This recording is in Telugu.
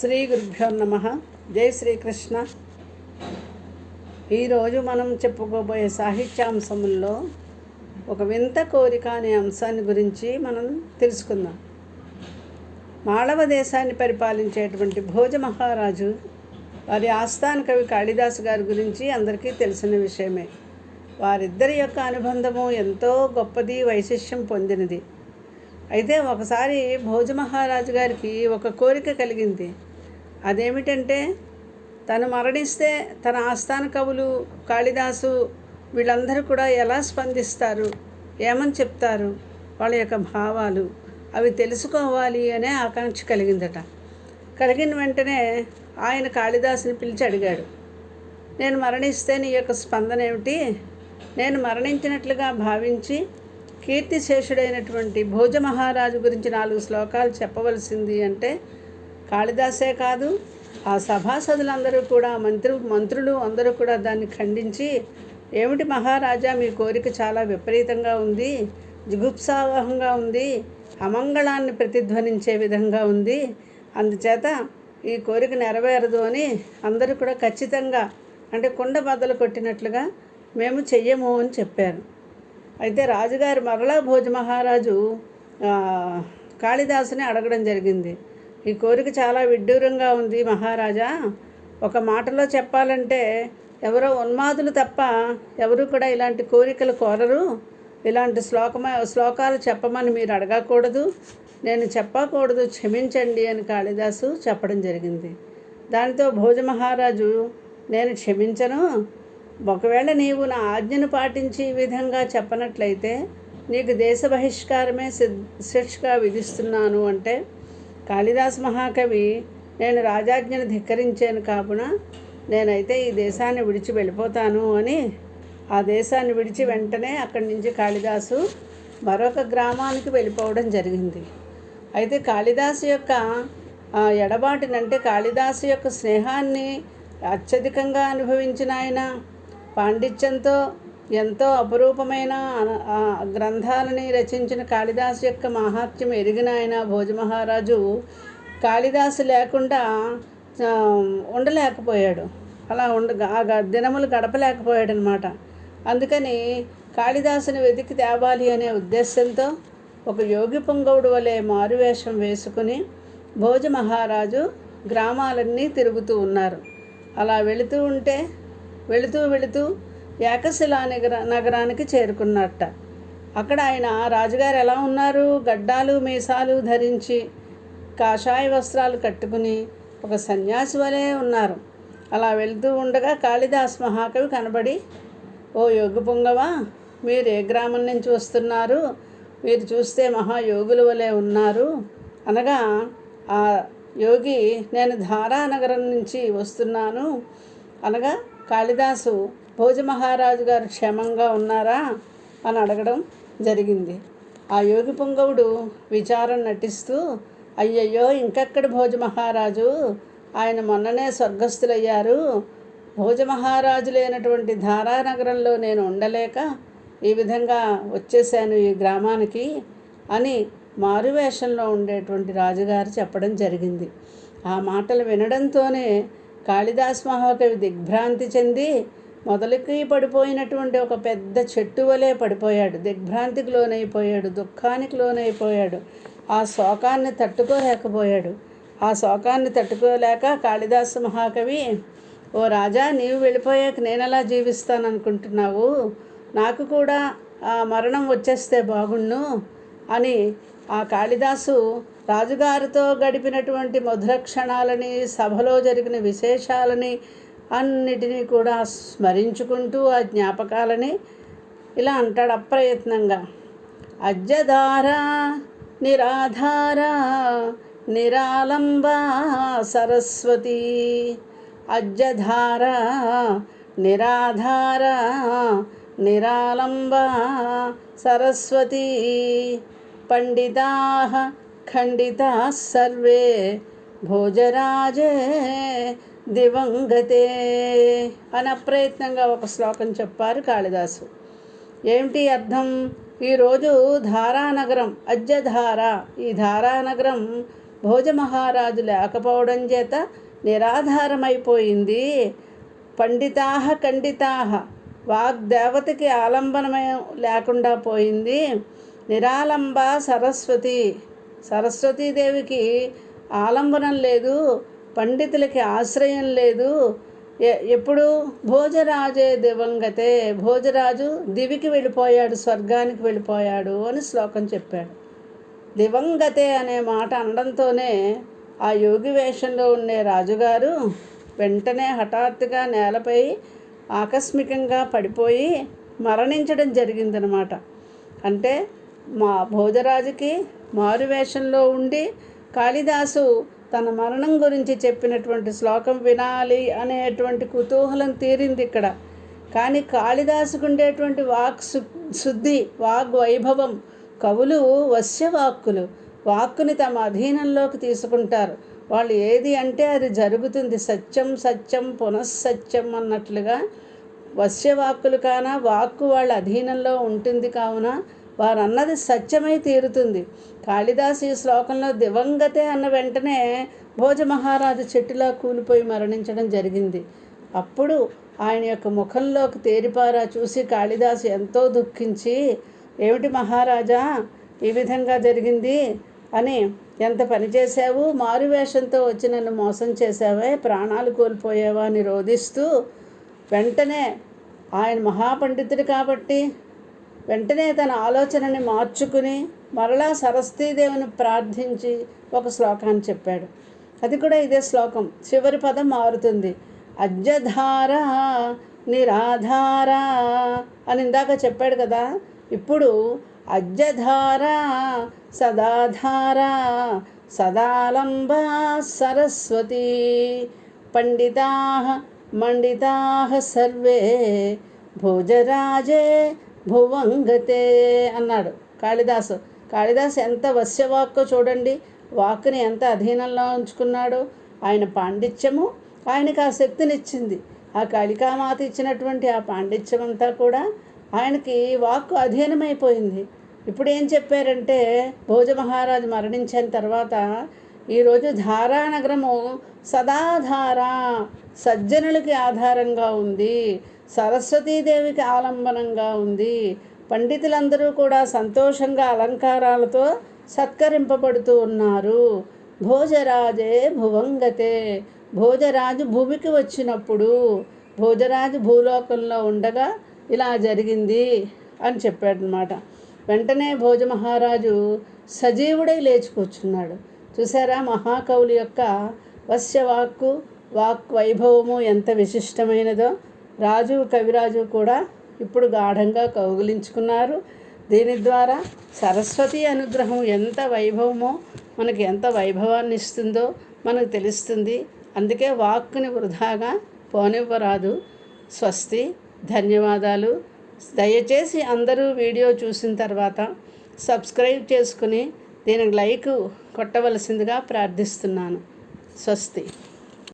శ్రీ గురుభ్యో నమః. జై శ్రీకృష్ణ. ఈరోజు మనం చెప్పుకోబోయే సాహిత్యాంశంలో ఒక వింత కోరిక అనే అంశాన్ని గురించి మనం తెలుసుకుందాం. మాళవ దేశాన్ని పరిపాలించేటువంటి భోజ మహారాజు వారి ఆస్థాన కవి కాళిదాసు గారి గురించి అందరికీ తెలిసిన విషయమే. వారిద్దరి యొక్క అనుబంధము ఎంతో గొప్పది, వైశిష్యం పొందినది. అయితే ఒకసారి భోజ మహారాజు గారికి ఒక కోరిక కలిగింది. అదేమిటంటే, తను మరణిస్తే తన ఆస్థాన కవులు కాళిదాసు వీళ్ళందరూ కూడా ఎలా స్పందిస్తారు, ఏమని చెప్తారు, వాళ్ళ యొక్క భావాలు అవి తెలుసుకోవాలి అనే ఆకాంక్ష కలిగిందట. కలిగిన వెంటనే ఆయన కాళిదాసుని పిలిచి అడిగాడు, నేను మరణిస్తే నీ యొక్క స్పందన ఏమిటి? నేను మరణించినట్లుగా భావించి కీర్తిశేషుడైనటువంటి భోజ మహారాజు గురించి 4 శ్లోకాలు చెప్పవలసింది అంటే, కాళిదాసే కాదు ఆ సభాసదులందరూ కూడా మంత్రులు అందరూ కూడా దాన్ని ఖండించి, ఏమిటి మహారాజా, మీ కోరిక చాలా విపరీతంగా ఉంది, జుగుప్సావహంగా ఉంది, అమంగళాన్ని ప్రతిధ్వనించే విధంగా ఉంది, అందుచేత ఈ కోరిక నెరవేరదు అని అందరూ కూడా ఖచ్చితంగా, అంటే కుండ బద్దలు కొట్టినట్లుగా మేము చెయ్యము అని చెప్పారు. అయితే రాజుగారు మరలా భోజ మహారాజు కాళిదాసుని అడగడం జరిగింది. ఈ కోరిక చాలా విడ్డూరంగా ఉంది మహారాజా, ఒక మాటలో చెప్పాలంటే ఎవరో ఉన్మాదులు తప్ప ఎవరు కూడా ఇలాంటి కోరికలు కోరరు, ఇలాంటి శ్లోకాలు చెప్పమని మీరు అడగకూడదు, నేను చెప్పకూడదు, క్షమించండి అని కాళిదాసు చెప్పడం జరిగింది. దానితో భోజ మహారాజు, నేను క్షమించను, ఒకవేళ నీవు నా ఆజ్ఞను పాటించి ఈ విధంగా చెప్పనట్లయితే నీకు దేశ బహిష్కారమే శిక్షగా విధిస్తున్నాను అంటే, కాళిదాస్ మహాకవి, నేను రాజాజ్ఞను ధిక్కరించాను కావున నేనైతే ఈ దేశాన్ని విడిచి వెళ్ళిపోతాను అని ఆ దేశాన్ని విడిచి వెంటనే అక్కడి నుంచి కాళిదాసు మరొక గ్రామానికి వెళ్ళిపోవడం జరిగింది. అయితే కాళిదాసు యొక్క ఎడబాటునంటే కాళిదాసు యొక్క స్నేహాన్ని అత్యధికంగా అనుభవించిన ఆయన, పాండిత్యంతో ఎంతో అపురూపమైన గ్రంథాలని రచించిన కాళిదాసు యొక్క మహాత్మ్యం ఎరిగిన ఆయన భోజ మహారాజు కాళిదాసు లేకుండా ఉండలేకపోయాడు, అలా దినములు గడపలేకపోయాడు అనమాట. అందుకని కాళిదాసుని వెతికి తేవాలి అనే ఉద్దేశంతో ఒక యోగి పొంగవుడు వలె మారువేషం వేసుకుని భోజ మహారాజు గ్రామాలన్నీ తిరుగుతూ ఉన్నారు. అలా వెళుతూ ఏకశిలా నగరానికి చేరుకున్నట్ట. అక్కడ ఆయన రాజుగారు ఎలా ఉన్నారు, గడ్డాలు మీసాలు ధరించి కాషాయ వస్త్రాలు కట్టుకుని ఒక సన్యాసి వలె ఉన్నారు. అలా వెళుతూ ఉండగా కాళిదాస్ మహాకవి కనబడి, ఓ యోగి పొంగవా, మీరు ఏ గ్రామం నుంచి వస్తున్నారు, మీరు చూస్తే మహాయోగుల వలె ఉన్నారు అనగా, ఆ యోగి, నేను ధారానగరం నుంచి వస్తున్నాను అనగా, కాళిదాసు భోజ మహారాజు గారు క్షేమంగా ఉన్నారా అని అడగడం జరిగింది. ఆ యోగి పొంగవుడు విచారం నటిస్తూ, అయ్యయ్యో ఇంకెక్కడ భోజ మహారాజు, ఆయన మొన్ననే స్వర్గస్థులయ్యారు, భోజ మహారాజు లేనటువంటి ధారానగరంలో నేను ఉండలేక ఈ విధంగా వచ్చేసాను ఈ గ్రామానికి అని మారువేషంలో ఉండేటువంటి రాజుగారు చెప్పడం జరిగింది. ఆ మాటలు వినడంతోనే కాళిదాస్ మహాకవి దిగ్భ్రాంతి చెంది మొదలుకి పడిపోయినటువంటి ఒక పెద్ద చెట్టు వలె పడిపోయాడు, దిగ్భ్రాంతికి లోనైపోయాడు, దుఃఖానికి లోనైపోయాడు, ఆ శోకాన్ని తట్టుకోలేకపోయాడు. ఆ శోకాన్ని తట్టుకోలేక కాళిదాస్ మహాకవి, ఓ రాజా, నీవు వెళ్ళిపోయాక నేను ఎలా జీవిస్తాను అనుకుంటున్నావు, నాకు కూడా ఆ మరణం వచ్చేస్తే బాగుండు అని ఆ కాళిదాసు రాజుగారితో గడిపినటువంటి మధుర క్షణాలని, సభలో జరిగిన విశేషాలని అన్నిటినీ కూడా స్మరించుకుంటూ ఆ జ్ఞాపకాలని ఇలా అంటాడు అప్రయత్నంగా, అజ్జధార నిరాధార నిరాలంబ సరస్వతి, అజ్జధార నిరాధార నిరాలంబ సరస్వతి, పండితాః ఖండితాః సర్వే భోజరాజే దివంగతే అని అప్రయత్నంగా ఒక శ్లోకం చెప్పారు కాళిదాసు. ఏమిటి అర్థం? ఈరోజు ధారానగరం, అజ్జధార, ఈ ధారానగరం భోజమహారాజు లేకపోవడం చేత నిరాధారమైపోయింది. పండితాహ ఖండితాహ, వాగ్దేవతకి ఆలంబనమే లేకుండా పోయింది. నిరాలంబ సరస్వతి, సరస్వతీదేవికి ఆలంబనం లేదు, పండితులకి ఆశ్రయం లేదు. ఎప్పుడు భోజరాజే దివంగతే, భోజరాజు దివికి వెళ్ళిపోయాడు, స్వర్గానికి వెళ్ళిపోయాడు అని శ్లోకం చెప్పాడు. దివంగతే అనే మాట అనడంతోనే ఆ యోగి వేషంలో ఉండే రాజుగారు వెంటనే హఠాత్తుగా నేలపై ఆకస్మికంగా పడిపోయి మరణించడం జరిగిందనమాట. అంటే మా భోజరాజుకి మారువేషంలో ఉండి కాళిదాసు తన మరణం గురించి చెప్పినటువంటి శ్లోకం వినాలి అనేటువంటి కుతూహలం తీరింది ఇక్కడ. కానీ కాళిదాసుకు ఉండేటువంటి శుద్ధి, వాగ్వైభవం, కవులు వశ్యవాక్కులు, వాక్కుని తమ అధీనంలోకి తీసుకుంటారు. వాళ్ళు ఏది అంటే అది జరుగుతుంది. సత్యం సత్యం పునఃసత్యం అన్నట్లుగా వశ్యవాక్కులు కాన వాక్కు వాళ్ళ అధీనంలో ఉంటుంది. కావున వారు అన్నది సత్యమై తీరుతుంది. కాళిదాసు ఈ శ్లోకంలో దివంగతే అన్న వెంటనే భోజమహారాజు చెట్టులా కూలిపోయి మరణించడం జరిగింది. అప్పుడు ఆయన యొక్క ముఖంలోకి తేరిపారా చూసి కాళిదాసు ఎంతో దుఃఖించి, ఏమిటి మహారాజా ఈ విధంగా జరిగింది అని, ఎంత పని చేశావు, మారువేషంతో వచ్చి నన్ను మోసం చేశావే, ప్రాణాలు కోల్పోయావా అని రోధిస్తూ వెంటనే ఆయన మహాపండితుడు కాబట్టి వెంటనే తన ఆలోచనని మార్చుకుని మరలా సరస్వతీదేవిని ప్రార్థించి ఒక శ్లోకాన్ని చెప్పాడు. అది కూడా ఇదే శ్లోకం. చివరి పదం మారుతుంది. అజ్జధార నిరాధార అని ఇందాక చెప్పాడు కదా, ఇప్పుడు అజ్జధార సదాధార సదాలంబ సరస్వతి పండితాః మండితాః సర్వే భోజరాజే భువంగతే అన్నాడు కాళిదాసు. కాళిదాసు ఎంత వశ్యవాక్కో చూడండి, వాక్కుని ఎంత అధీనంలో ఉంచుకున్నాడో. ఆయన పాండిత్యము ఆయనకు ఆ శక్తినిచ్చింది. ఆ కాళికామాత ఇచ్చినటువంటి ఆ పాండిత్యం అంతా కూడా ఆయనకి వాక్కు అధీనమైపోయింది. ఇప్పుడు ఏం చెప్పారంటే, భోజమహారాజు మరణించిన తర్వాత ఈరోజు ధారానగరము సదాధార, సజ్జనులకి ఆధారంగా ఉంది, సరస్వతీదేవికి ఆలంబనంగా ఉంది. పండితులందరూ కూడా సంతోషంగా అలంకారాలతో సత్కరింపబడుతూ ఉన్నారు. భోజరాజే భువంగతే, భోజరాజు భూమికి వచ్చినప్పుడు, భోజరాజు భూలోకంలో ఉండగా ఇలా జరిగింది అని చెప్పాడనమాట. వెంటనే భోజమహారాజు సజీవుడై లేచి కూర్చున్నాడు. చూసారా మహాకవుల యొక్క వశ్యవాక్కు, వాక్ వైభవము ఎంత విశిష్టమైనదో. రాజు కవిరాజు కూడా ఇప్పుడు గాఢంగా కౌగిలించుకున్నారు. దీని ద్వారా సరస్వతి అనుగ్రహం ఎంత వైభవమో, మనకి ఎంత వైభవాన్ని ఇస్తుందో మనకు తెలుస్తుంది. అందుకే వాక్కుని వృధాగా పోనివ్వరాదు. స్వస్తి, ధన్యవాదాలు. దయచేసి అందరూ వీడియో చూసిన తర్వాత సబ్స్క్రైబ్ చేసుకుని దీనికి లైక్ కొట్టవలసిందిగా ప్రార్థిస్తున్నాను. స్వస్తి.